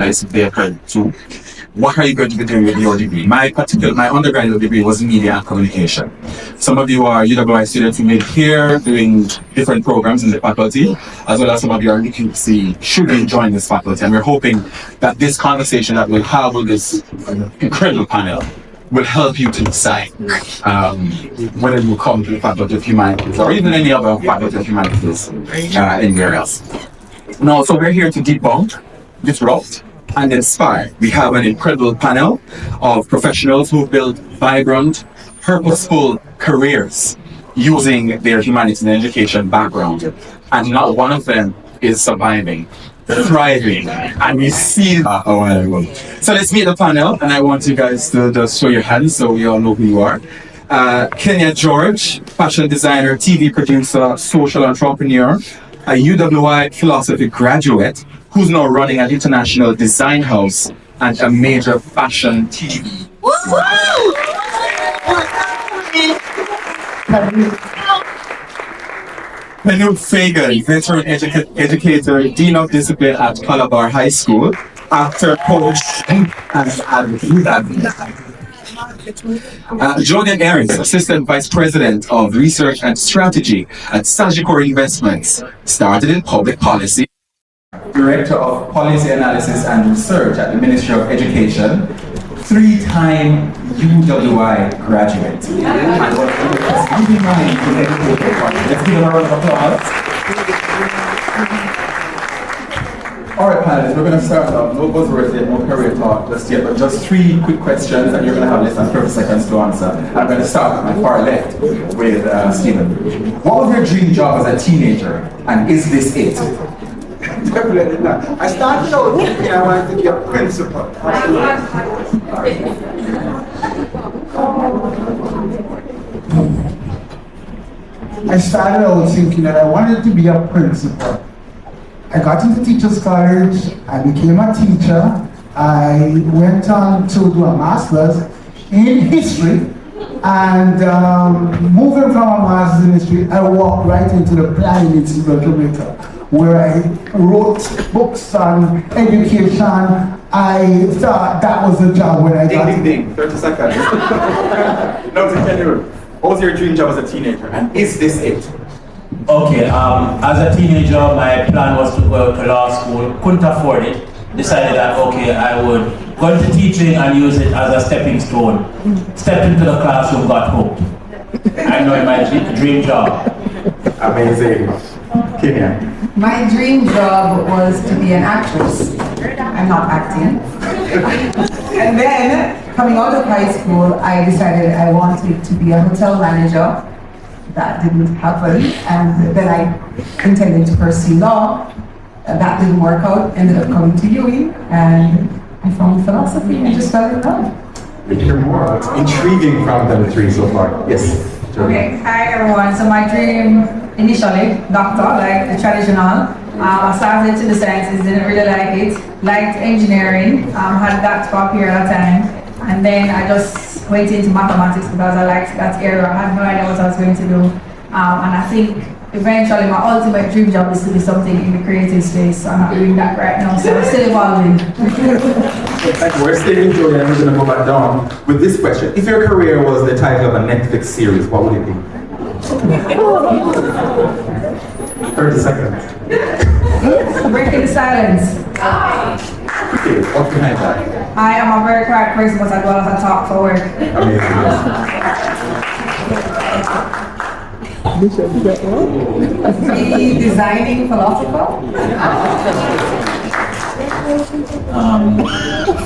is vacant too. What are you going to be doing with your degree? My undergraduate degree was in media and communication. Some of you are UWI students who made here doing different programs in the faculty, as well as some of you are looking to see should you join this faculty. And we're hoping that this conversation that we'll have with this incredible panel will help you to decide whether you come to the Faculty of Humanities or even any other Faculty of Humanities anywhere else. Now, so we're here to debunk, disrupt, and inspire. We have an incredible panel of professionals who built vibrant, purposeful careers using their humanities and education background. And not one of them is surviving, thriving, and we see that a while ago. So let's meet the panel, and I want you guys to just show your hands so we all know who you are. Kenya George, fashion designer, TV producer, social entrepreneur, a UWI philosophy graduate, who's now running an international design house and a major fashion TV. Manu Fagan, veteran educator, Dean of Discipline at Calabar High School, actor, coach, and advocate. Jordan Aries, Assistant Vice President of Research and Strategy at Sagicor Investments, started in public policy. Director of Policy Analysis and Research at the Ministry of Education, three-time UWI graduate. Let's give him a round of applause. All right, panelists, we're going to start off. No buzzwords yet, no career talk just yet, but just three quick questions, and you're going to have less than 30 seconds to answer. I'm going to start at my far left with Stephen. What was your dream job as a teenager, and is this it? Definitely not. I started out thinking I wanted to be a principal. I started out thinking that I wanted to be a principal. I got into Teachers College, I became a teacher, I went on to do a master's in history, and moving from a master's in history, I walked right into the Planning Institute of Jamaica, where I wrote books on education. I thought that was the job when I got Ding, ding, ding, 30 seconds. No, continue. What was your dream job as a teenager, and is this it? Okay, as a teenager, my plan was to go to law school, couldn't afford it. Decided that, okay, I would go into teaching and use it as a stepping stone. Stepped into the classroom, got hooked. I know my dream job. Amazing. Kenya. My dream job was to be an actress. I'm not acting. And then, coming out of high school, I decided I wanted to be a hotel manager. That didn't happen, and then I intended to pursue law. That didn't work out, ended up coming to UWI, and I found philosophy and just fell in love. We hear more. It's intriguing from them three so far. Yes. Okay, hi everyone. So my dream initially, doctor, like the traditional. I started into the sciences, didn't really like it. Liked engineering, had that for a period of time. And then I just went into mathematics because I liked that area. I had no idea what I was going to do. And I think eventually my ultimate dream job is to do something in the creative space. So I'm not doing that right now, so I'm still evolving. We're staying to it, and we're going to go back down with this question. If your career was the title of a Netflix series, what would it be? 30 seconds. Breaking the silence. Okay, what's behind that? I am a very quiet person, but I do a lot of talk for work. Be designing philosopher.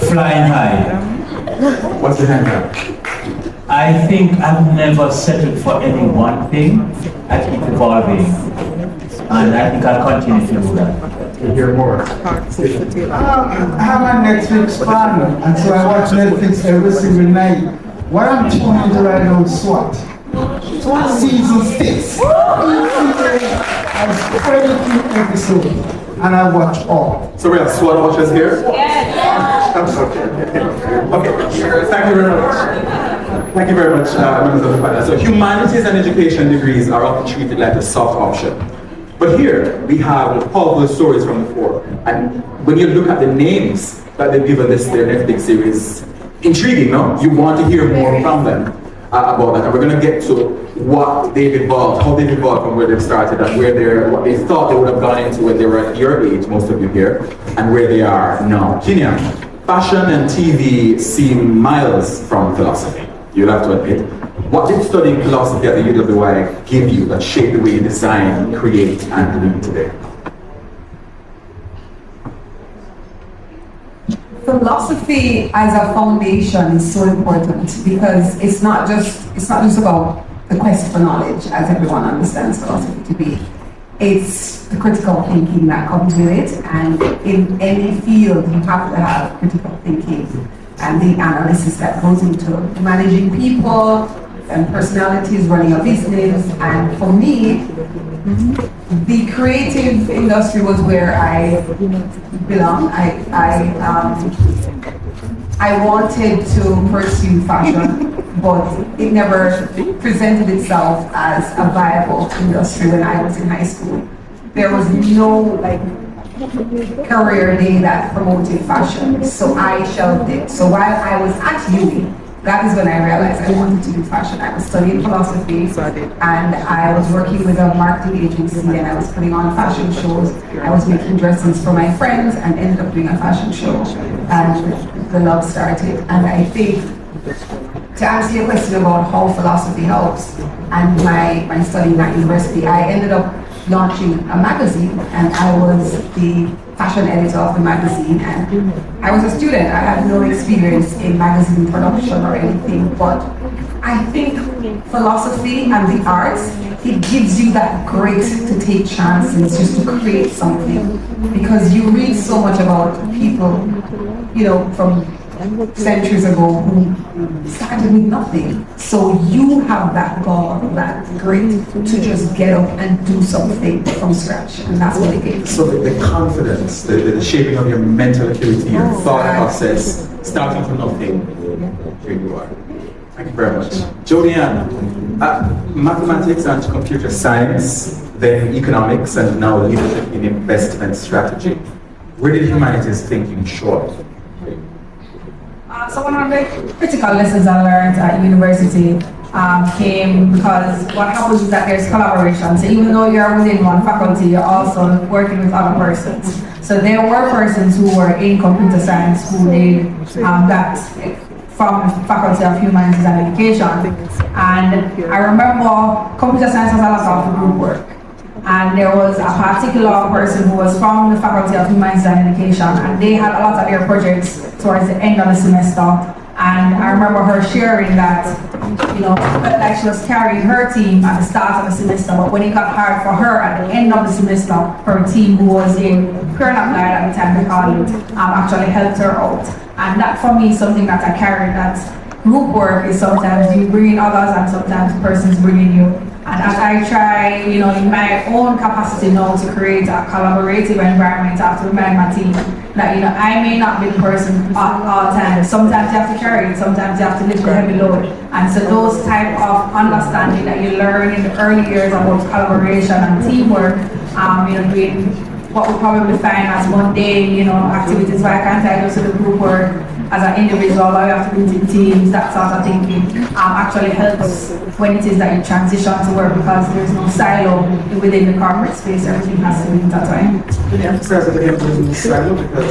Flying high. What's behind that? I think I've never settled for any one thing. I keep evolving. And I think I'll continue to do that. We'll hear more. I'm a Netflix fan, and so I watch Netflix every single night. What I'm tuning into right now is SWAT. Season 6. I spread it through episode, and I watch all. So we have SWAT watchers here? Yes. Okay, thank you very much. Thank you very much, members of the panel. So humanities and education degrees are often treated like a soft option. But here we have powerful stories from the fore. And when you look at the names that they've given their Netflix series intriguing, no? You want to hear more from them about that. And we're going to get to what they've evolved, how they've evolved from where they've started and what they thought they would have gone into when they were at your age, most of you here, and where they are now. Kenya, fashion and TV seem miles from philosophy, you'll have to admit. What did studying philosophy at the UWI give you that shaped the way you design, create, and lead today? Philosophy as a foundation is so important because it's not just about the quest for knowledge, as everyone understands philosophy to be. It's the critical thinking that comes with it, and in any field you have to have critical thinking and the analysis that goes into managing people and personalities, running a business. And for me, the creative industry was where I belong. I wanted to pursue fashion, but it never presented itself as a viable industry when I was in high school. There was no career day that promoted fashion, so I shelved it. So while I was at uni, that is when I realized I wanted to do fashion. I was studying philosophy and I was working with a marketing agency and I was putting on fashion shows. I was making dresses for my friends and ended up doing a fashion show, and the love started. And I think, to answer your question about how philosophy helps and my studying at university, I ended up launching a magazine and I was the fashion editor of the magazine, and I was a student. I had no experience in magazine production or anything, but I think philosophy and the arts, it gives you that grace to take chances, just to create something, because you read so much about people, from centuries ago who started with nothing. So you have that gall, that grit to just get up and do something from scratch, and that's what it gave. So the confidence, the shaping of your mental acuity, your thought process, starting from nothing, here you are. Thank you very much. Jodianne, mathematics and computer science, then economics, and now leadership in investment strategy. Where did humanities thinking short? So one of the critical lessons I learned at university came because what happens is that there's collaboration. So even though you're within one faculty, you're also working with other persons. So there were persons who were in computer science who did that from the Faculty of Humanities and Education. And I remember computer science has a lot of group work. And there was a particular person who was from the Faculty of Humanities and Education, and they had a lot of their projects towards the end of the semester. And I remember her sharing that, felt like she was carrying her team at the start of the semester, but when it got hard for her at the end of the semester, her team, who was in current applied at the time they called it, actually helped her out. And that for me is something that I carried, that group work is sometimes you bring in others and sometimes persons bring in you. And as I try, in my own capacity now to create a collaborative environment, I have to remind my team that, I may not be the person all the time. Sometimes you have to carry it, sometimes you have to lift the heavy load. And so those type of understanding that you learn in the early years about collaboration and teamwork, doing what we probably find as mundane, activities, why can't I go to the group work as an individual, why we have to be in teams, that sort of thinking, actually helps when it is that you transition to work, because there's no silo within the corporate space, everything has to be intertwined. Really emphasize that again, there's no silo, because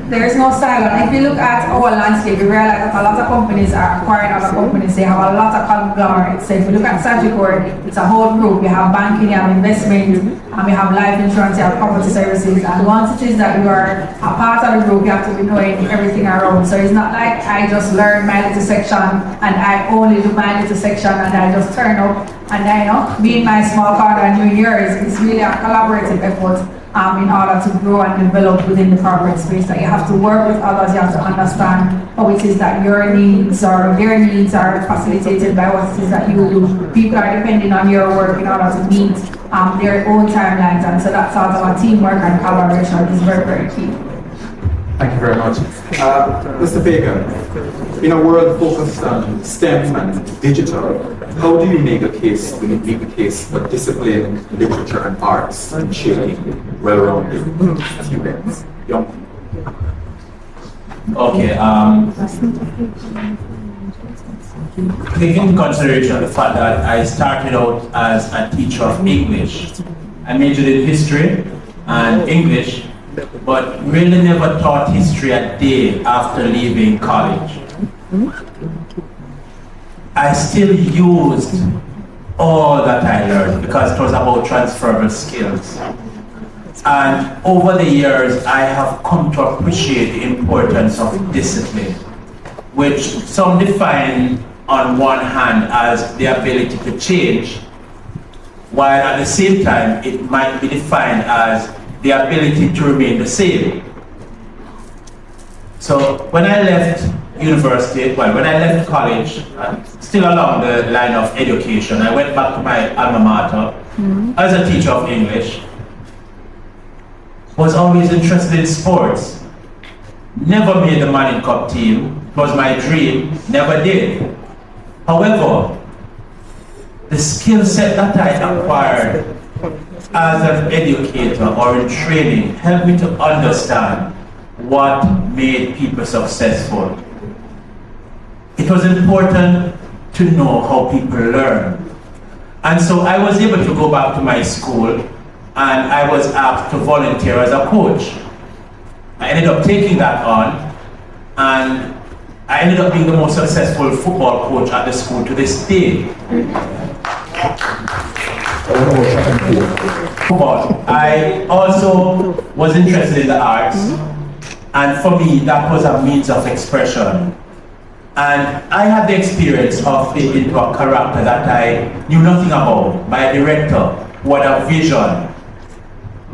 There's no silo. And if you look at our landscape, you realize that a lot of companies are acquiring other companies. They have a lot of conglomerates. So if you look at Sagicor, it's a whole group. You have banking, you have investment, you have life insurance, you have property services. And once it is that you are a part of the group, you have to be knowing everything around. So it's not like I just learn my little section and I only do my little section and I just turn up and I be in my small corner and doing yours. It's really a collaborative effort. In order to grow and develop within the corporate space, that you have to work with others, you have to understand how it is that your needs or their needs are facilitated by what it is that you do. People are depending on your work in order to meet their own timelines, and so that sort of a teamwork and collaboration is very, very key. Thank you very much. Mr. Vega, in a world focused on STEM and digital, how do you make the case, for discipline, literature, and arts in shaping well-rounded students, young people? Okay, taking into consideration the fact that I started out as a teacher of English. I majored in history and English, but really never taught history a day after leaving college. I still used all that I learned because it was about transferable skills. And over the years, I have come to appreciate the importance of discipline, which some define on one hand as the ability to change, while at the same time, it might be defined as the ability to remain the same. So when I left university, when I left college, still along the line of education, I went back to my alma mater as a teacher of English. Was always interested in sports. Never made the Manning Cup team. It was my dream, never did. However, the skill set that I acquired as an educator or in training helped me to understand what made people successful. It was important to know how people learn. And so I was able to go back to my school and I was asked to volunteer as a coach. I ended up taking that on, and I ended up being the most successful football coach at the school to this day. Football. I also was interested in the arts, and for me, that was a means of expression. And I had the experience of fitting into a character that I knew nothing about. My director, who had a vision.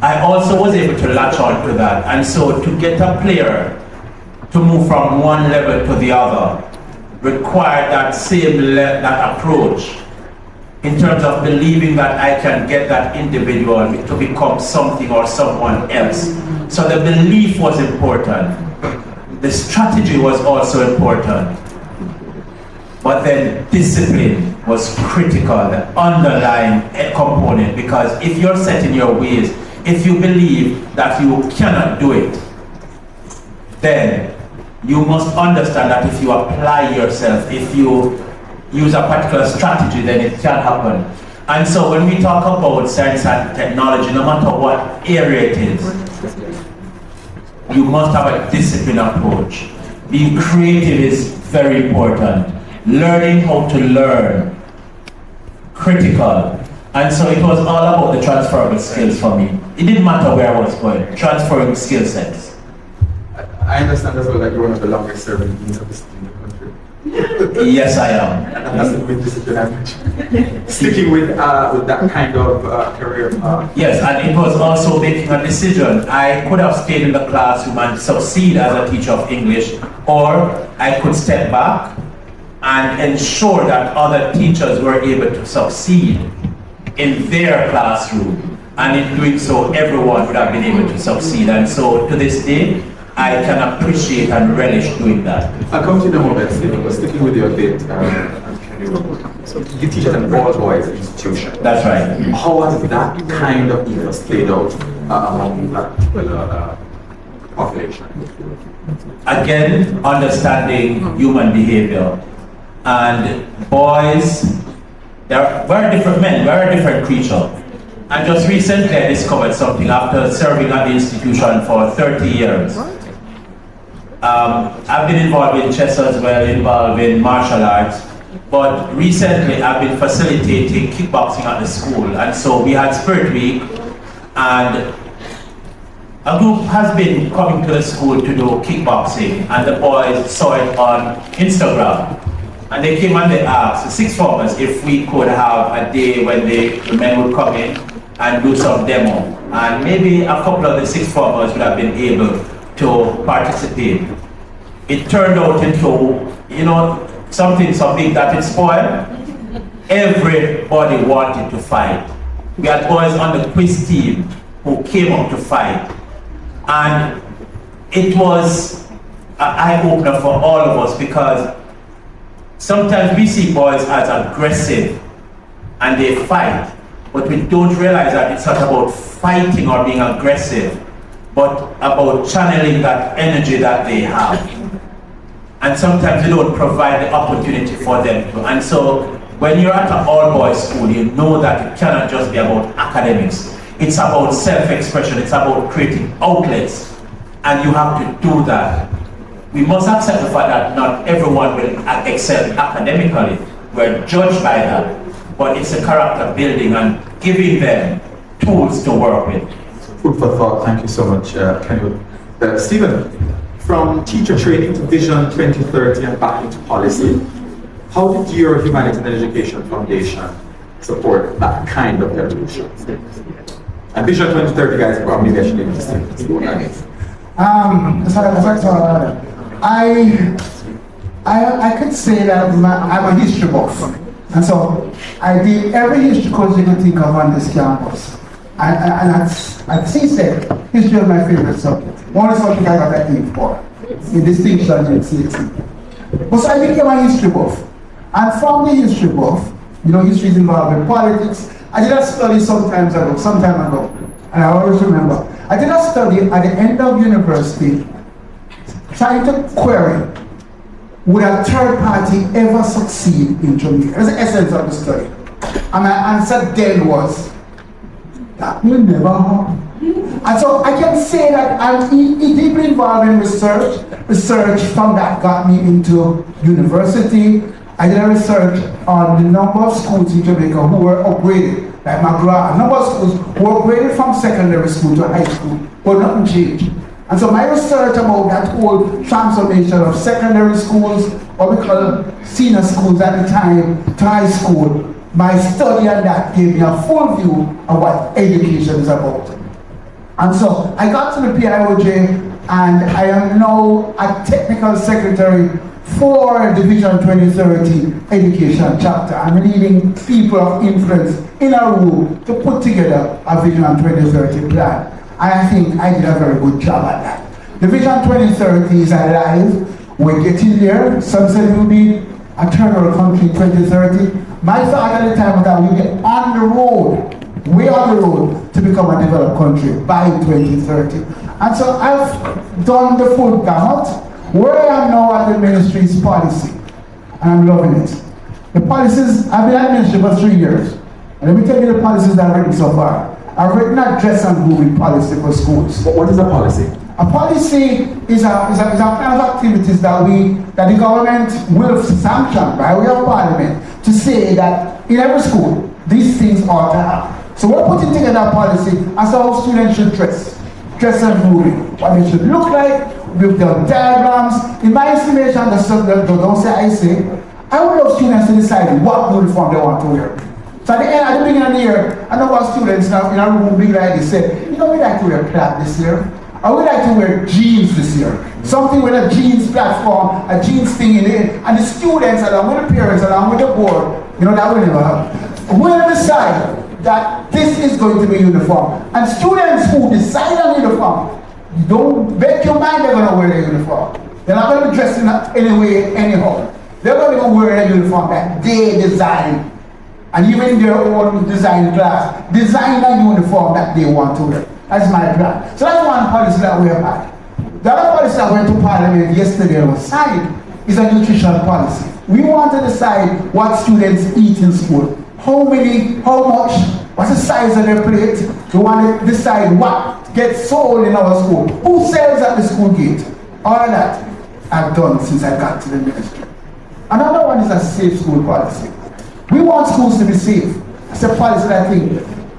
I also was able to latch on to that. And so to get a player to move from one level to the other required that same that approach in terms of believing that I can get that individual to become something or someone else. So the belief was important. The strategy was also important. But then discipline was critical, the underlying component, because if you're set in your ways, if you believe that you cannot do it, then you must understand that if you apply yourself, if you use a particular strategy, then it can happen. And so when we talk about science and technology, no matter what area it is, you must have a disciplined approach. Being creative is very important. Learning how to learn, critical. And so it was all about the transferable skills for me. It didn't matter where I was going, transferring skill sets. I understand as well that you're one of the longest serving deans of in the country. Yes, I am. And that's with discipline I mentioned. Sticking with that kind of career path. Yes, and it was also making a decision. I could have stayed in the classroom and succeed as a teacher of English, or I could step back and ensure that other teachers were able to succeed in their classroom, and in doing so everyone would have been able to succeed. And so to this day I can appreciate and relish doing that. I'll come to you in a moment, Stephen, but sticking with your bit, you teach at an all-boys institution. That's right. How has that kind of ethos played out among that population? Again, understanding human behavior. And boys, we're different men, we're a different creature. And just recently I discovered something after serving at the institution for 30 years. I've been involved in chess as well, involved in martial arts, but recently I've been facilitating kickboxing at the school. And so we had Spirit Week, and a group has been coming to the school to do kickboxing, and the boys saw it on Instagram. And they came and they asked the sixth formers if we could have a day when the men would come in and do some demo. And maybe a couple of the sixth formers would have been able to participate. It turned out into, something that it spoiled. Everybody wanted to fight. We had boys on the quiz team who came up to fight. And it was an eye-opener for all of us, because sometimes we see boys as aggressive and they fight, but we don't realize that it's not about fighting or being aggressive, but about channeling that energy that they have. And sometimes we don't provide the opportunity for them to. And so when you're at an all-boys school, you know that it cannot just be about academics. It's about self-expression, it's about creating outlets, and you have to do that. We must accept the fact that not everyone will excel academically. We're judged by that. But it's a character building and giving them tools to work with. Food for thought. Thank you so much, Kenwood. Stephen, from teacher training to Vision 2030 and back into policy, how did your Humanities and Education Foundation support that kind of evolution? And Vision 2030, guys, probably actually interesting. I could say that I'm a history buff. And so I did every history course you could think of on this campus. And as he said, history is my favorite subject. One subject I got an A for, in distinction in CSE. But so I became a history buff. And from the history buff, you know, history is involved in politics. I did a study some time ago, and I always remember. I did a study at the end of university, trying to query, would a third party ever succeed in Jamaica? That's the essence of the study. And my answer then was, that will never happen. And so I can say that I'm deeply involved in research. Research from that got me into university. I did a research on the number of schools in Jamaica who were upgraded, like McGrath. A number of schools who were upgraded from secondary school to high school, but nothing changed. And so my research about that whole transformation of secondary schools, what we call senior schools at the time, to high school, my study on that gave me a full view of what education is about. And so I got to the PIOJ, and I am now a technical secretary for the Vision 2030 education chapter. I'm leading people of influence in a room to put together a Vision 2030 plan. And I think I did a very good job at that. The Vision 2030 is alive. We're getting there. Some said we'll be a third world country in 2030. My thought at the time was that we'll be on the road, way on the road, to become a developed country by 2030. And so I've done the full gamut. Where I am now at the ministry is policy, and I'm loving it. The policies, I've been at the ministry for 3 years. And let me tell you the policies that I've written so far. I've written a dress and grooming policy for schools. What is a policy? A policy is a plan of activities that the government will sanction by way of parliament to say that in every school, these things ought to happen. So we're putting together a policy as to how students should dress and grooming, what they should look like. We've done diagrams. In my estimation, don't say I say, I would love students to decide what uniform they want to wear. So at the beginning of the year, I know what students now in a room big like this say, you know, we like to wear plaid this year. Or we like to wear jeans this year. Something with a jeans platform, a jeans thing in it. And the students, along with the parents, along with the board, you know, that will never happen. We'll decide that this is going to be uniform. And students who decide on uniform, don't bet your mind they're going to wear their uniform. They're not going to be dressed in any way, anyhow. They're going to wear a uniform that they design. And even in their own design class, design a uniform that they want to wear. That's my plan. So that's one policy that we have had. The other policy that went to Parliament yesterday and was signed is a nutrition policy. We want to decide what students eat in school. How many, how much, what's the size of their plate. We want to decide what gets sold in our school. Who sells at the school gate? All of that I've done since I got to the ministry. Another one is a safe school policy. We want schools to be safe. It's a policy that I think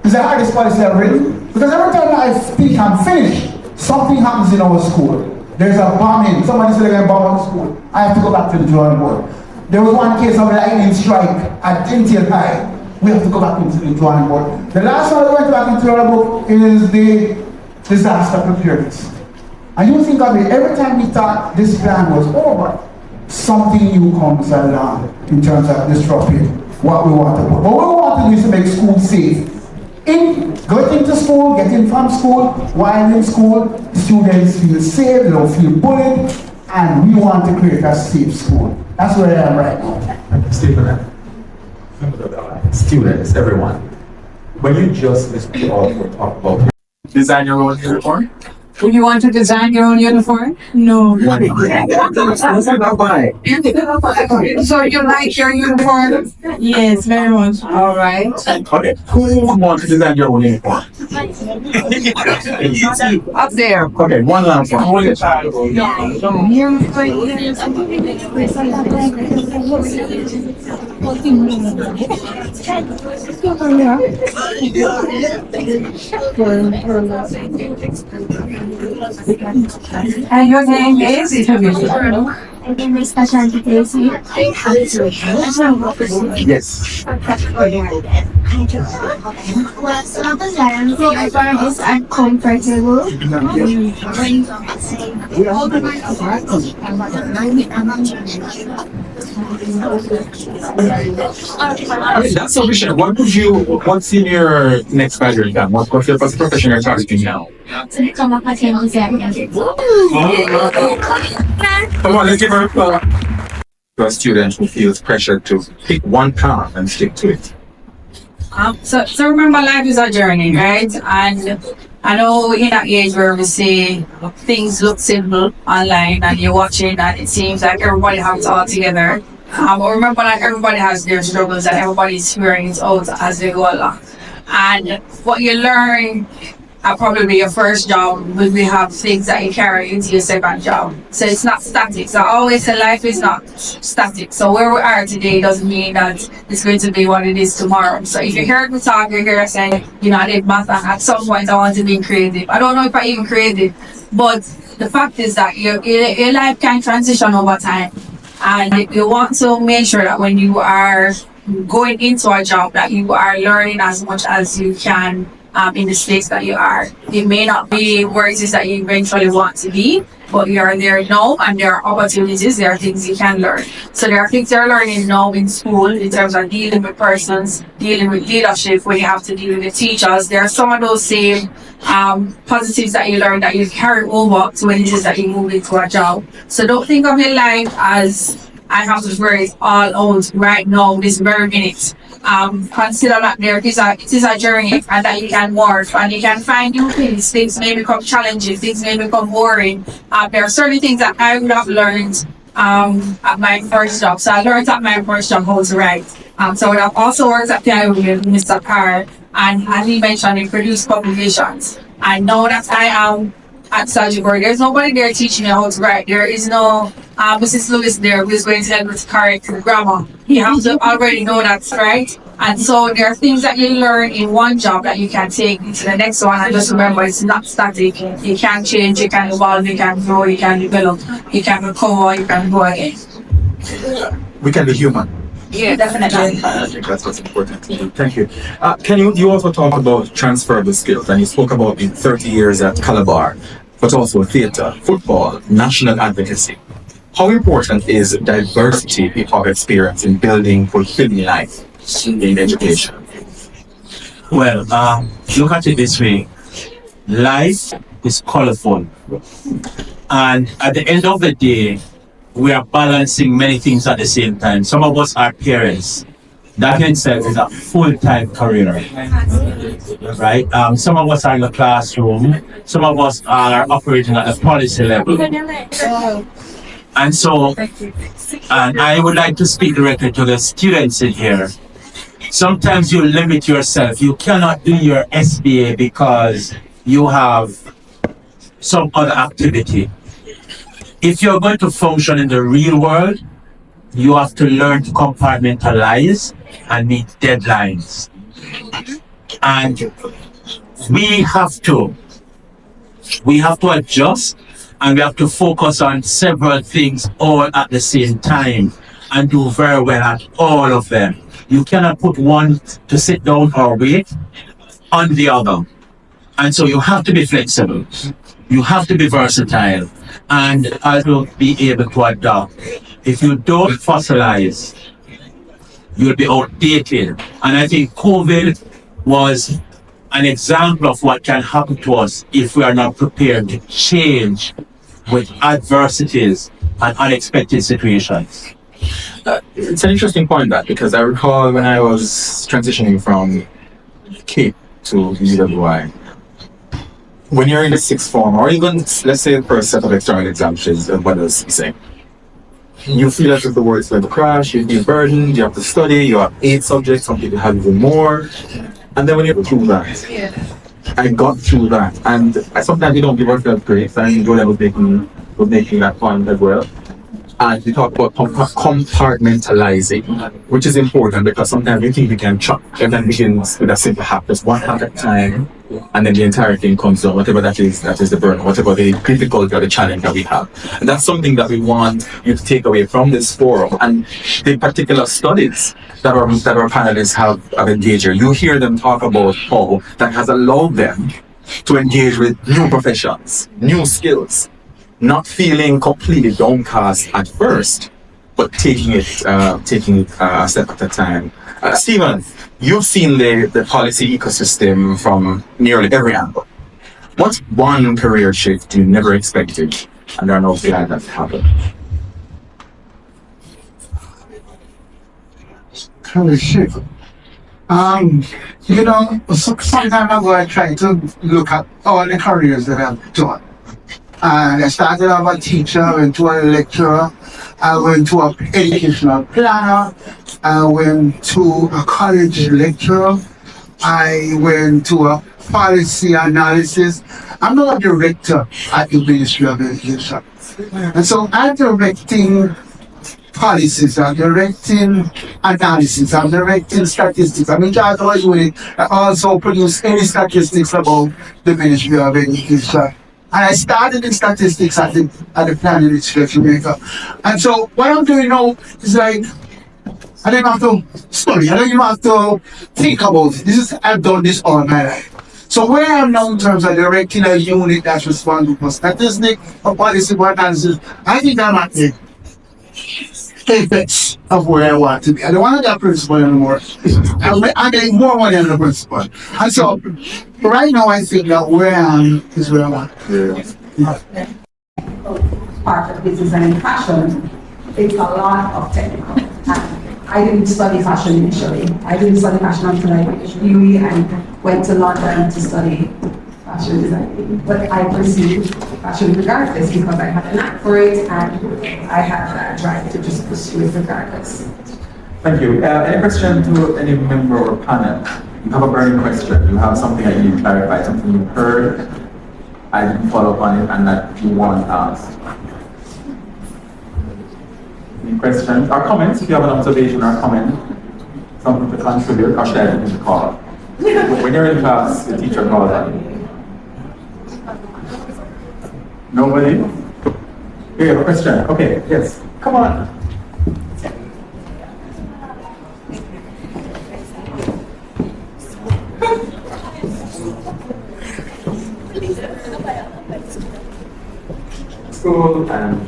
is the hardest policy I've written. Because every time I speak I'm finished, something happens in our school. There's a bombing. Somebody said they're going to bomb our school. I have to go back to the drawing board. There was one case of a lightning strike at Dintian High. We have to go back into the drawing board. The last one I went back into our book is the disaster preparedness. And you think of it, every time we thought this plan was over, something new comes along in terms of disrupting what we want to put. But what we want to do is to make schools safe in Going to school, getting from school, while in school, students feel safe, they don't feel bullied, and we want to create a safe school. That's where I am right now. Stephen, students, everyone, when you just listened to all we talk about Design your own uniform? Would you want to design your own uniform? No. So you like your uniform? Yes, very much. All right. Okay. Who would want to design your own uniform? Up there. Okay, one last one. Hold your child. And your name is introduced. My name is Ashanti Tracy. Yes. Well, some of the times the uniform is uncomfortable. That's sufficient. What's in your next 5 years plan? What's your first profession you're targeting now? To become a pattern designer. Come on, let's give her a applause. To a student who feels pressure to pick one path and stick to it. So remember, life is a journey, right? And I know we're in that age where we say things look simple online and you're watching and it seems like everybody has it all together. But remember that everybody has their struggles and everybody's figuring it out as they go along. And what you learn at probably your first job will be have things that you carry into your second job. So it's not static. So I always say life is not static. So where we are today doesn't mean that it's going to be what it is tomorrow. So if you heard me talk, you hear us saying, I did math and at some point I want to be creative. I don't know if I even creative, but the fact is that your life can transition over time. And you want to make sure that when you are going into a job that you are learning as much as you can in the space that you are. It may not be where it is that you eventually want to be, but you are there now and there are opportunities, there are things you can learn. So there are things you're learning now in school in terms of dealing with persons, dealing with leadership, when you have to deal with the teachers. There are some of those same positives that you learn that you carry over to when it is that you move into a job. So don't think of your life as I have to figure it all out right now, this very minute. Consider that it is a journey and that you can morph and you can find new things. Things may become challenging, things may become boring. There are certain things that I would have learned at my first job. So I learned at my first job how to write. So I have also worked at PI with Mr. Carr, and as he mentioned, he produced publications. I know that I am at Sajibor. There's nobody there teaching me how to write. There is no Mrs. Lewis there who's going to help me to correct the grammar. You have to already know that's right. And so there are things that you learn in one job that you can take into the next one, and just remember it's not static. You can change, you can evolve, you can grow, you can develop, you can recover, you can go again. We can be human. Yeah, definitely. I think that's what's important to do. Thank you. You also talk about transferable skills, and you spoke about the 30 years at Calabar, but also theatre, football, national advocacy. How important is diversity of experience in building fulfilling life in education? Well, look at it this way. Life is colorful. And at the end of the day, we are balancing many things at the same time. Some of us are parents. That in itself is a full-time career, right? Some of us are in the classroom. Some of us are operating at the policy level. And so, and I would like to speak directly to the students in here. Sometimes you limit yourself. You cannot do your SBA because you have some other activity. If you're going to function in the real world, you have to learn to compartmentalize and meet deadlines. And we have to adjust, and we have to focus on several things all at the same time and do very well at all of them. You cannot put one to sit down or wait on the other. And so you have to be flexible. You have to be versatile and also be able to adapt. If you don't fossilize, you'll be outdated. And I think COVID was an example of what can happen to us if we are not prepared to change with adversities and unexpected situations. It's an interesting point that because I recall when I was transitioning from Cape to UWI, when you're in the sixth form, or even let's say the first set of external exams, is what does he say? You feel as if the world's going to crash, you feel burdened, you have to study, you have 8 subjects, some people have even more. And then when you go through that, I got through that, and sometimes you don't give ourselves grace, and Joel was making that point as well. And we talk about compartmentalizing, which is important because sometimes we think we can chop. Everything begins with a simple hack, just one hack at a time, and then the entire thing comes down, whatever that is the burden, whatever the difficulty or the challenge that we have. And that's something that we want you to take away from this forum. And the particular studies that our panelists have engaged here, you hear them talk about how that has allowed them to engage with new professions, new skills, not feeling completely downcast at first, but taking it a step at a time. Stephen, you've seen the policy ecosystem from nearly every angle. What's one career shift you never expected and are now glad that happened? Career shift. Some time ago I tried to look at all the careers that I've done. And I started off a teacher, I went to a lecturer, I went to an educational planner, I went to a college lecturer, I went to a policy analysis. I'm not a director at the Ministry of Education. And so I'm directing policies, I'm directing analysis, I'm directing statistics. I'm in charge of a unit that also produce any statistics about the Ministry of Education. And I started in statistics at the Planning Institute of Jamaica. And so what I'm doing now is like, I don't have to study, I don't even have to think about it. I've done this all my life. So where I am now in terms of directing a unit that's responsible for statistics, for policy, for analysis, I think I'm at the apex of where I want to be. I don't want to be a principal anymore. I make more money than a principal. And so right now I think that where I am is where I want to be. Part of business and fashion, it's a lot of technical. I didn't study fashion initially. I didn't study fashion until I finished uni and went to London to study fashion design. But I pursued fashion regardless because I had a knack for it and I had that drive to just pursue it regardless. Thank you. Any question to any member or panel? You have a burning question. You have something that you need to clarify, something you heard, I didn't follow up on it, and that you want to ask. Any questions or comments? If you have an observation or a comment, something to contribute, or should I give you a call? When you're in class, the teacher calls on you. Nobody? Here, you have a question. Okay, yes. Come on. School and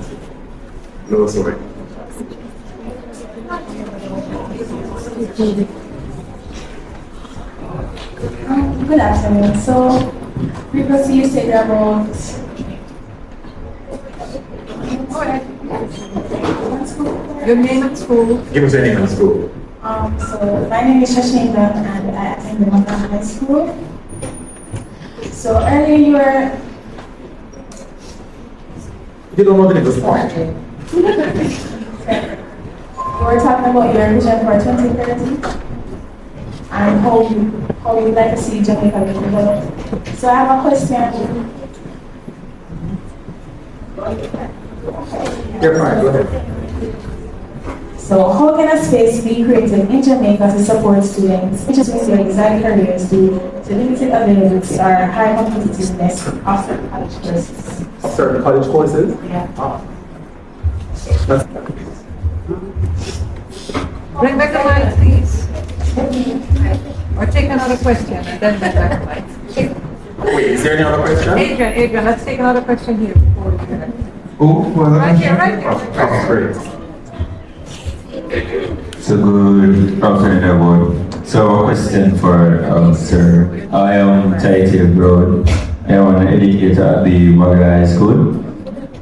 low sorry. Good afternoon. So, previously you said about your name at school. Give us a name at school. So my name is Shashinda and I attend the Montana High School. So earlier You don't know the name of the point. you were talking about your vision for 2030 and how you'd like to see Jamaica develop. So I have a question. You're fine, go ahead. So how can a space be created in Jamaica to support students, which is their desired careers to limited availability or high competitiveness of certain college courses? Certain college courses? Yeah. Bring back the mic, please. Or take another question and then bring back the mic. Wait, is there any other question? Adrian, let's take another question here before we do that. Right here. Oh, great. So good afternoon, everyone. So, a question for Sir. I am Taiti Broad. I am an educator at the Maga High School.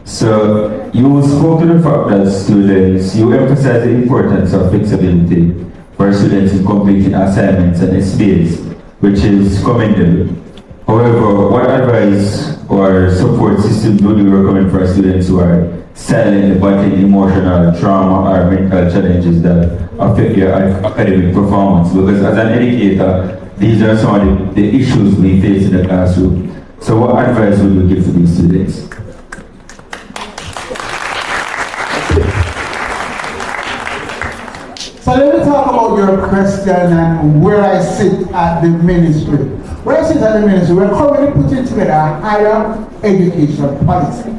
So, you spoke to the fact that students, you emphasize the importance of flexibility for students in completing assignments and SBAs, which is commendable. However, what advice or support systems would you recommend for students who are silently battling emotional trauma or mental challenges that affect their academic performance? Because as an educator, these are some of the issues we face in the classroom. So what advice would you give to these students? So let me talk about your question and where I sit at the ministry. Where I sit at the ministry, we're currently putting together a higher education policy.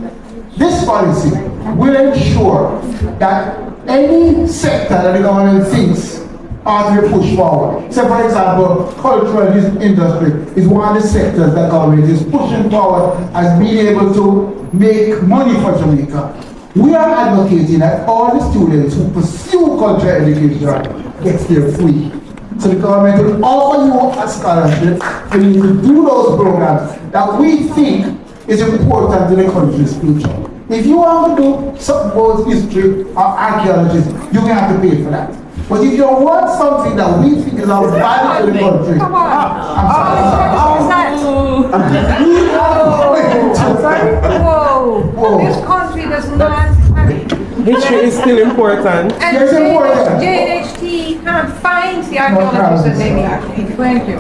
This policy will ensure that any sector that the government thinks ought to be pushed forward. So for example, cultural industry is one of the sectors that government is pushing forward as being able to make money for Jamaica. We are advocating that all the students who pursue cultural education gets there free. So the government will offer you a scholarship for you to do those programs that we think is important to the country's future. If you want to do something about history or archaeology, you're going to have to pay for that. But if you want something that we think is of value to the country, Come on. I'm sorry. Whoa. This country does not have it. History is still important. And Yes, important. JNHT can't find the archaeologists that they need. Thank you.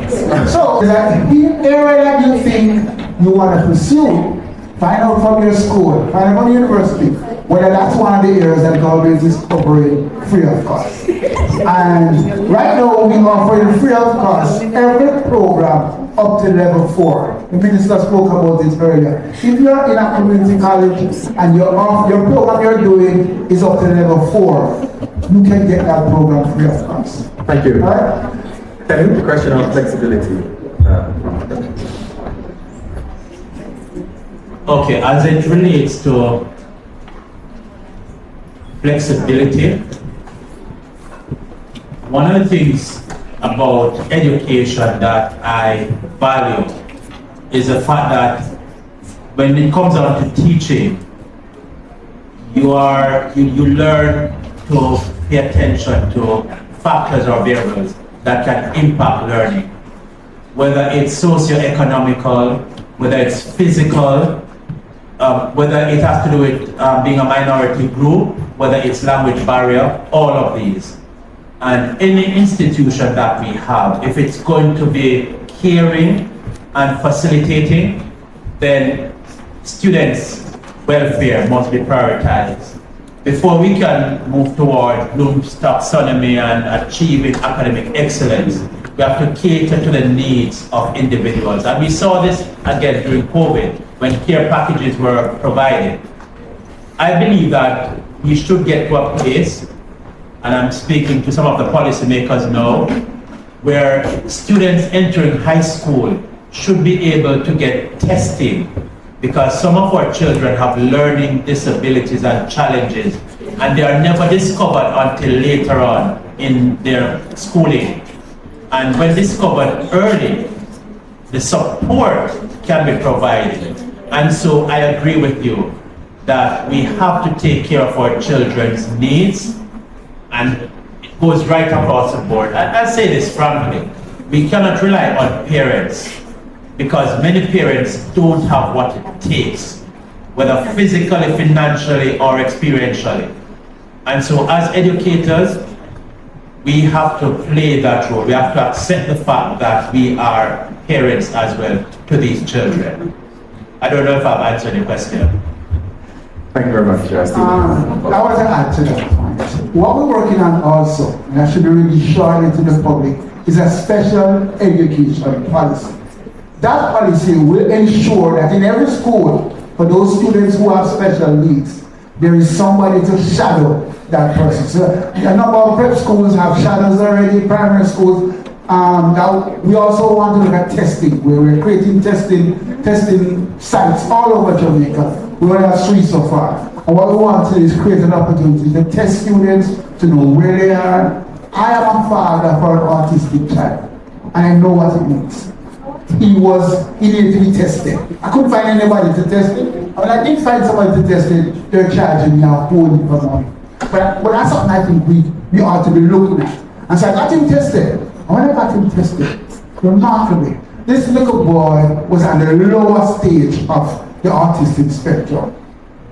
So, that the area that you think you want to pursue, find out from your school, find out from the university, whether that's one of the areas that government is covering free of cost. And right now we offer free of cost every program up to level 4. The minister spoke about it earlier. If you're in a community college and your program you're doing is up to level 4, you can get that program free of cost. Thank you. All right? Can you the question of flexibility? Okay, as it relates to flexibility, one of the things about education that I value is the fact that when it comes down to teaching, you learn to pay attention to factors or variables that can impact learning, whether it's socio-economical, whether it's physical, whether it has to do with being a minority group, whether it's language barrier, all of these. And any institution that we have, if it's going to be caring and facilitating, then students' welfare must be prioritized. Before we can move toward Bloom's taxonomy and achieving academic excellence, we have to cater to the needs of individuals. And we saw this again during COVID, when care packages were provided. I believe that we should get to a place, and I'm speaking to some of the policymakers now, where students entering high school should be able to get testing, because some of our children have learning disabilities and challenges, and they are never discovered until later on in their schooling. And when discovered early, the support can be provided. And so I agree with you that we have to take care of our children's needs, and it goes right across the board. And I'll say this frankly, we cannot rely on parents, because many parents don't have what it takes, whether physically, financially, or experientially. And so as educators, we have to play that role. We have to accept the fact that we are parents as well to these children. I don't know if I've answered your question. Thank you very much, Stephen. I want to add to that point. What we're working on also, and I should be really showing it to the public, is a special education policy. That policy will ensure that in every school, for those students who have special needs, there is somebody to shadow that person. So a number of prep schools have shadows already, primary schools. Now we also want to look at testing, where we're creating testing sites all over Jamaica. We only have 3 so far. And what we want to do is create an opportunity to test students, to know where they are, I am a father for an autistic child, and I know what it means. He needed to be tested. I couldn't find anybody to test it. And when I did find somebody to test it, they're charging me a whole heap of money. But that's something I think we ought to be looking at. And so I got him tested. And when I got him tested, remarkably, this little boy was on the lower stage of the autistic spectrum.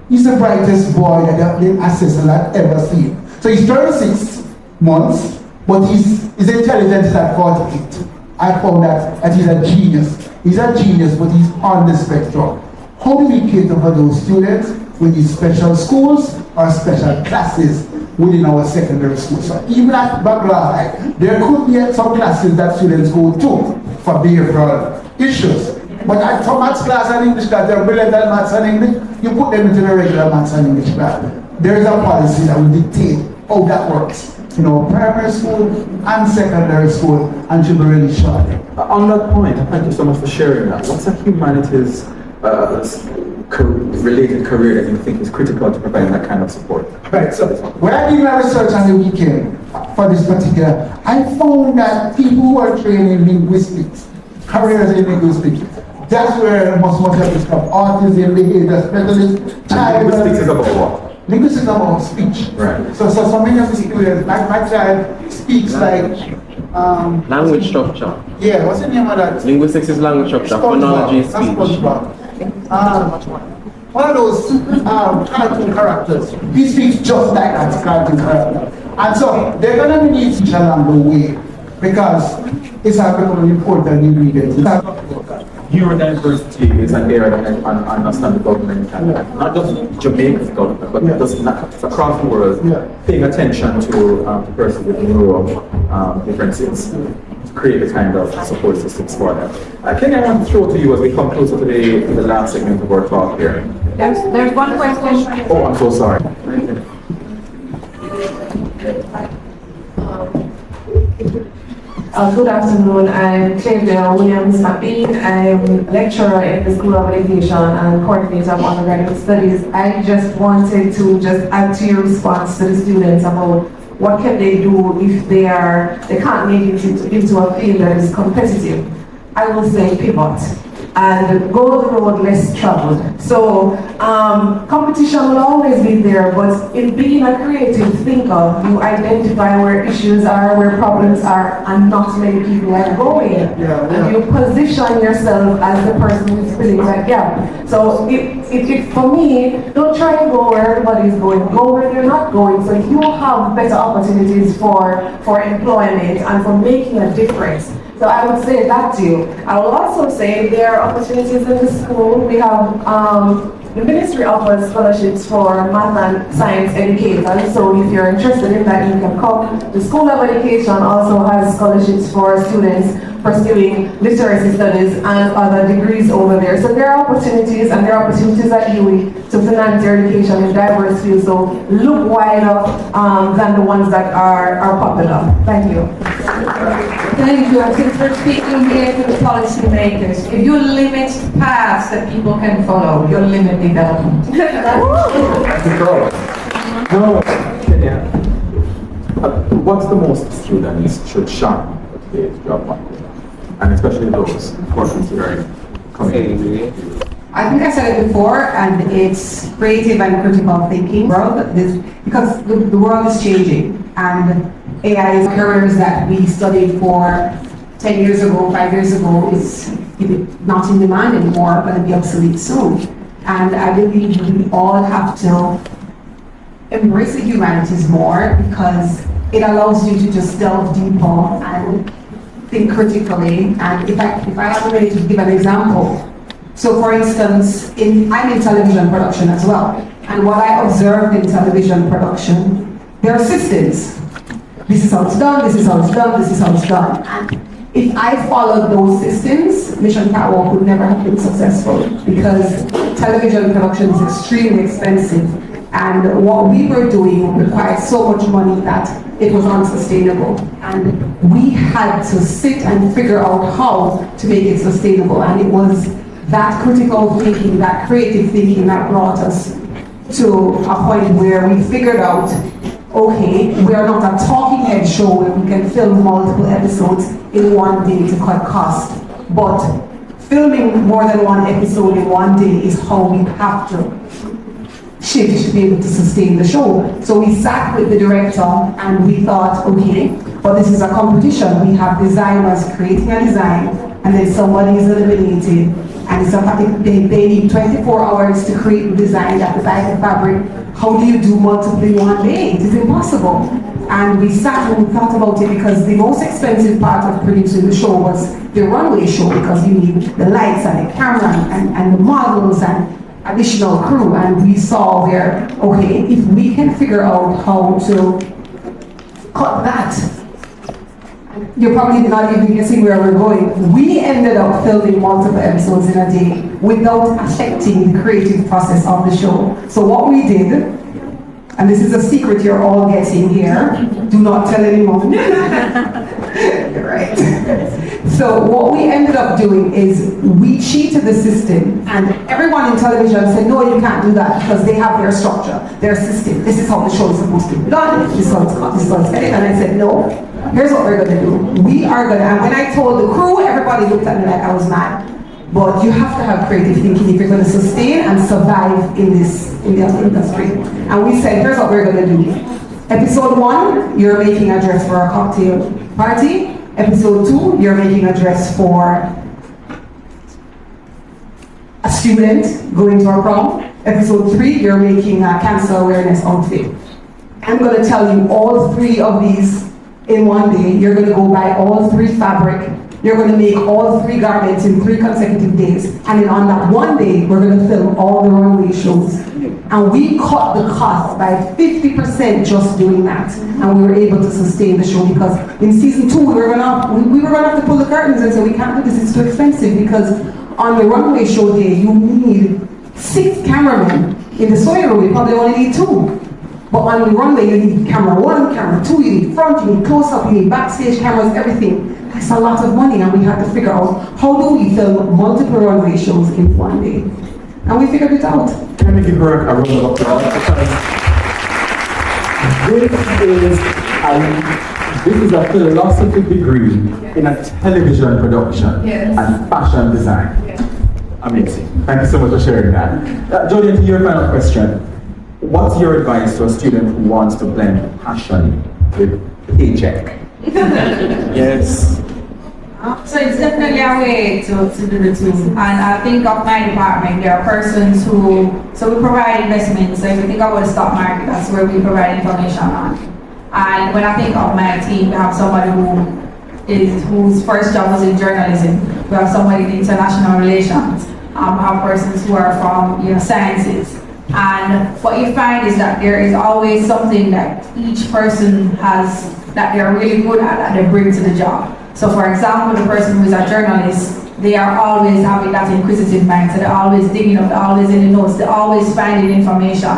He's the brightest boy that the assessor had ever seen. So he's 36 months, but his intelligence is at 48. I found that he's a genius. He's a genius, but he's on the spectrum. How do we cater for those students with these special schools or special classes within our secondary school? So even at Bagla High, there could be some classes that students go to for behavioral issues. But for maths class and English class, they're brilliant at maths and English, you put them into the regular maths and English class. There is a policy that will dictate how that works. Primary school and secondary school, and should be really short. On that point, thank you so much for sharing that. What's a humanities related career that you think is critical to provide that kind of support? Right, so when I did my research on the weekend for this particular, I found that people who are trained in linguistics, careers in linguistics, that's where most of the stuff, autism, behavior specialists, child. Linguistics is about what? Linguistics is about speech. Right. So many of the students, my child speaks like language structure. Yeah, what's the name of that? Linguistics is language structure, phonology is speech. One of those cartoon characters. He speaks just like that cartoon character. And so they're gonna need teachers along the way because it's becoming an important ingredient. Neurodiversity is an area that I understand the government can, not just Jamaica's government, but just across the world, paying attention to persons with neuro differences to create a kind of support systems for them. Kenny, I want to throw to you as we come closer to the last segment of our talk here. There's one question. Oh, I'm so sorry. Good afternoon, I'm Claudia Williams McBean. I'm lecturer in the School of Education and coordinator of undergraduate studies. I just wanted to add to your response to the students about what can they do if they can't make it into a field that is competitive. I will say pivot and go the road less traveled. So competition will always be there, but in being a creative thinker, you identify where issues are, where problems are, and not many people are going. And you position yourself as the person who's filling that gap. So for me, don't try and go where everybody's going. Go where they're not going, so you have better opportunities for employment and for making a difference. So I would say that to you. I will also say there are opportunities in the school. We have the ministry offers scholarships for math and science educators. So if you're interested in that, you can come. The School of Education also has scholarships for students pursuing literacy studies and other degrees over there. So there are opportunities, and there are opportunities at UWI to finance their education in diverse fields. So look wider than the ones that are popular. Thank you. Thank you. I think we're speaking here to the policy makers. If you limit paths that people can follow, you'll limit development. What's the most students should shun at today's job market? And especially those who are considering coming. I think I said it before, and it's creative and critical thinking world, because the world is changing, and AI is careers that we studied for 10 years ago, 5 years ago, is not in demand anymore, going to be obsolete soon. And I believe we all have to embrace the humanities more, because it allows you to just delve deeper and think critically. And if I have a way to give an example, so for instance, I'm in television production as well, and what I observed in television production, there are systems. This is how it's done, this is how it's done, this is how it's done. And if I followed those systems, Mission Catwalk would never have been successful, because television production is extremely expensive, and what we were doing required so much money that it was unsustainable. And we had to sit and figure out how to make it sustainable, and it was that critical thinking, that creative thinking that brought us to a point where we figured out okay, we are not a talking head show where we can film multiple episodes in one day to cut cost. But filming more than one episode in one day is how we have to shift to be able to sustain the show. So we sat with the director and we thought, okay, but this is a competition. We have designers creating a design and then somebody is eliminated and they need 24 hours to create the design that the bag of fabric. How do you do multiple in one day? It is impossible. And we sat and we thought about it because the most expensive part of producing the show was the runway show, because you need the lights and the camera and the models and additional crew. And we saw where, okay, if we can figure out how to cut that, you're probably not even guessing where we're going. We ended up filming multiple episodes in a day without affecting the creative process of the show. So what we did, and this is a secret you're all getting here, do not tell anyone. You're right. So what we ended up doing is we cheated the system, and everyone in television said, no, you can't do that because they have their structure, their system. This is how the show is supposed to be done. This is how it's cut, this is how it's edited. And I said, no, here's what we're gonna do. We are gonna, and when I told the crew, everybody looked at me like I was mad. But you have to have creative thinking if you're going to sustain and survive in this industry. And we said, here's what we're going to do. Episode 1, you're making a dress for a cocktail party. Episode 2, you're making a dress for a student going to a prom. Episode 3, you're making a cancer awareness outfit. I'm going to tell you all 3 of these in one day. You're going to go buy all 3 fabric. You're going to make all 3 garments in 3 consecutive days. And then on that one day, we're going to film all the runway shows. And we cut the cost by 50% just doing that. And we were able to sustain the show because in season 2, we were going to have to pull the curtains and say, we can't do this, it's too expensive. Because on the runway show day, you need 6 cameramen. In the sewing room, you probably only need 2. But on the runway, you need camera 1, camera 2, you need front, you need close-up, you need backstage cameras, everything. It's a lot of money, and we had to figure out how do we film multiple runway shows in one day. And we figured it out. Can we give her a round of applause? This is a philosophy degree in a television production and fashion design. Amazing. Thank you so much for sharing that. Jody, to your final question. What's your advice to a student who wants to blend passion with paycheck? Yes. So it's definitely a way to do the two. And I think of my department, there are persons who, so we provide investments. So if you think about the stock market, that's where we provide information on. And when I think of my team, we have somebody whose first job was in journalism. We have somebody in international relations. We have persons who are from sciences. And what you find is that there is always something that each person has that they're really good at that they bring to the job. So for example, the person who is a journalist, they are always having that inquisitive mind. So they're always digging up, they're always in the notes, they're always finding information.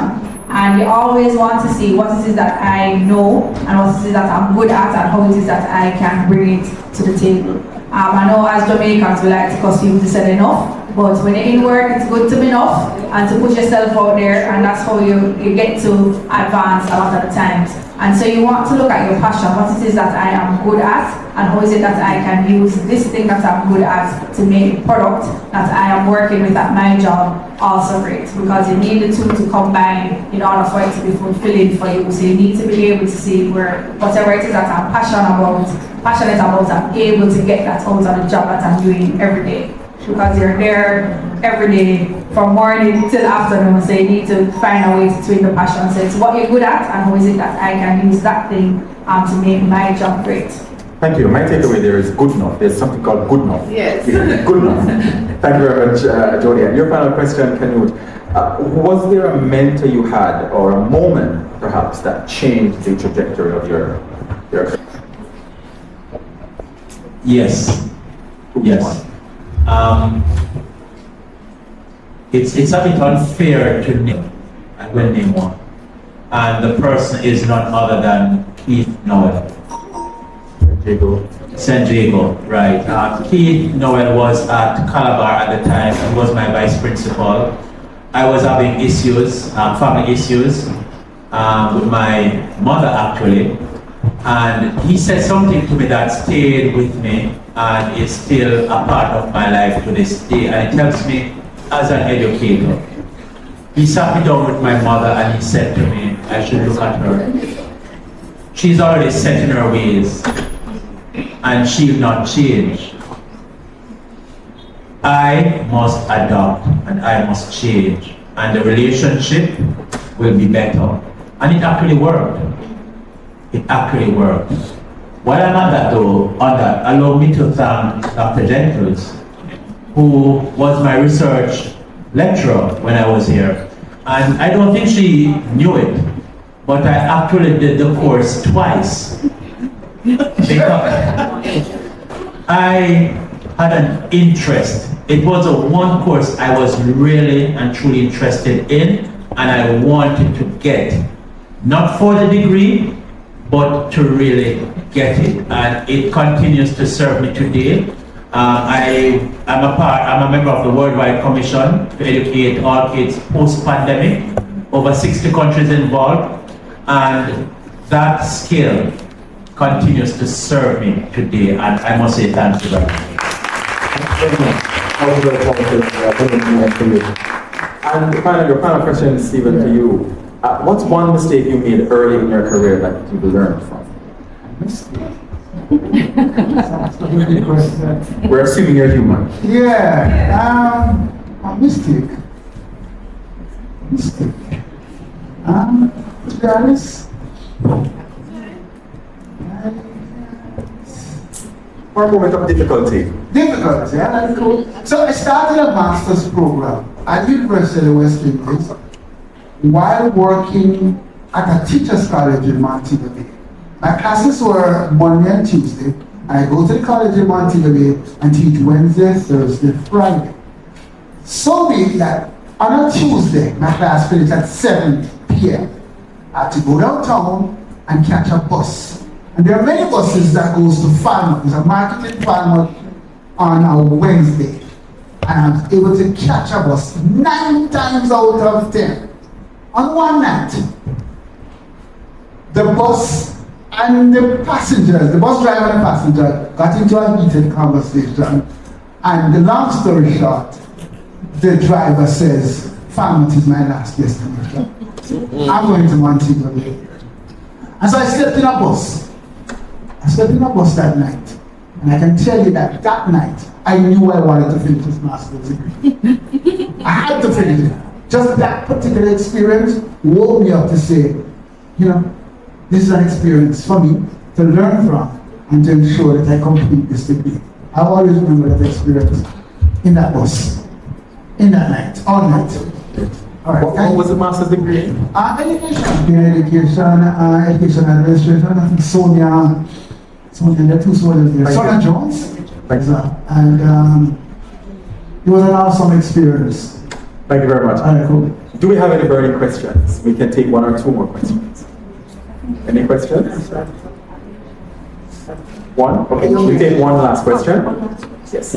And they always want to see what it is that I know and what it is that I'm good at and how it is that I can bring it to the table. I know as Jamaicans we like to cuss people to say enough, but when you're in work, it's good to be enough and to put yourself out there, and that's how you get to advance a lot of the times. And so you want to look at your passion, what it is that I am good at, and how is it that I can use this thing that I'm good at to make a product that I am working with at my job also great. Because you need the two to combine in order for it to be fulfilling for you. So you need to be able to see where whatever it is that I'm passionate about, I'm able to get that out of the job that I'm doing every day. Because you're there every day from morning till afternoon, so you need to find a way to twin the passion. So it's what you're good at and how is it that I can use that thing to make my job great. Thank you. My takeaway there is good enough. There's something called good enough. Yes. Good enough. Thank you very much, Jody. And your final question, Canute. Was there a mentor you had or a moment perhaps that changed the trajectory of your career? Yes. Yes. It's a bit unfair to name one. And the person is none other than Keith Noel. San Diego, right. Keith Noel was at Calabar at the time. He was my vice principal. I was having issues, family issues. with my mother actually, and he said something to me that stayed with me and is still a part of my life to this day, and it helps me as an educator. He sat me down with my mother and he said to me, I should look at her. She's already set in her ways and she'll not change. I must adopt and I must change, and the relationship will be better. And it actually worked. It actually worked. While I'm at that though, allow me to thank Dr. Gentles, who was my research lecturer when I was here. And I don't think she knew it, but I actually did the course twice. Because I had an interest. It was a one course I was really and truly interested in, and I wanted to get, not for the degree, but to really get it. And it continues to serve me today. I'm a member of the Worldwide Commission to educate all kids post-pandemic, over 60 countries involved, and that skill continues to serve me today, and I must say thank you very much. And your final question, Stephen, to you. What's one mistake you made early in your career that you learned from? We're assuming you're human. Yeah, a mistake. To be honest, or a moment of difficulty. Difficulty, yeah, that's cool. So I started a master's program at the University of the West Indies while working at a teacher's college in Montego Bay. My classes were Monday and Tuesday, and I go to the college in Montego Bay and teach Wednesday, Thursday, Friday. So be it that on a Tuesday, my class finished at 7 p.m. I had to go downtown and catch a bus. And there are many buses that goes to Falmouth. There's a market in Falmouth on a Wednesday. And I was able to catch a bus 9 times out of 10. On one night, the bus and the passengers, the bus driver and the passenger got into a heated conversation. And the long story short, the driver says, Falmouth is my last destination. I'm going to Montego Bay. And so I stepped in a bus. I stepped in a bus that night. And I can tell you that that night, I knew I wanted to finish this master's degree. I had to finish it. Just that particular experience woke me up to say, you know, this is an experience for me to learn from and to ensure that I complete this degree. I always remember that experience in that bus, in that night, all night. All right. What was the master's degree? Education administration. I think Sonia, there are two Sonias there. Sonia Jones. And it was an awesome experience. Thank you very much. All right, cool. Do we have any burning questions? We can take 1 or 2 more questions. Any questions? One? Okay, we take one last question. Yes.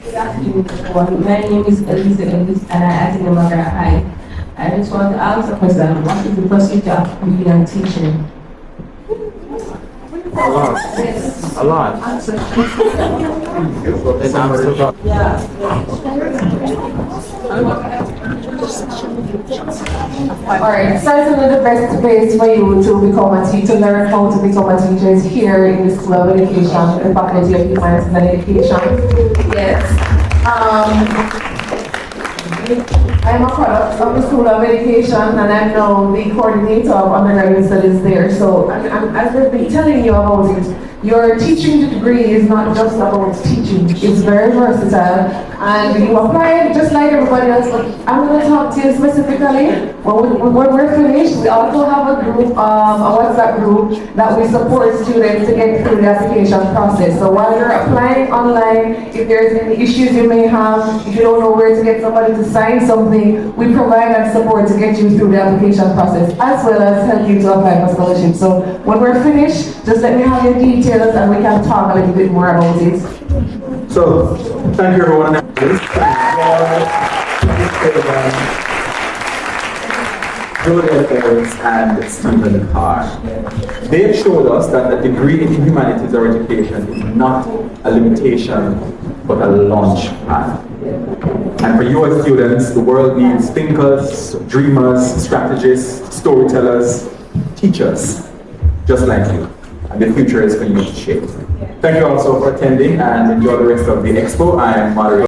Good afternoon, everyone. My name is Elisa Ellis and I attend the Margaret High. I just want to ask a question. What is the procedure of reading and teaching? A lot. A lot. It's absolutely. Yeah. Alright, certainly the best place for you to become a teacher, learn how to become a teacher is here in the School of Education, the Faculty of Humanities and Education. Yes. I'm a product of the School of Education and I'm now the coordinator of undergraduate studies there. So as we've been telling you about it, your teaching degree is not just about teaching. It's very versatile, and you apply it just like everybody else. But I'm going to talk to you specifically. When we're finished, we also have a group, a WhatsApp group that we support students to get through the application process. So while you're applying online, if there's any issues you may have, if you don't know where to get somebody to sign something, we provide that support to get you through the application process, as well as help you to apply for scholarship. So when we're finished, just let me have your details and we can talk a little bit more about it. So, thank you everyone. Julia Ferris and Stephen Carr. They showed us that a degree in humanities or education is not a limitation, but a launch pad. And for you as students, the world needs thinkers, dreamers, strategists, storytellers, teachers, just like you. And the future is for you to shape. Thank you also for attending and enjoy the rest of the expo. I am moderator.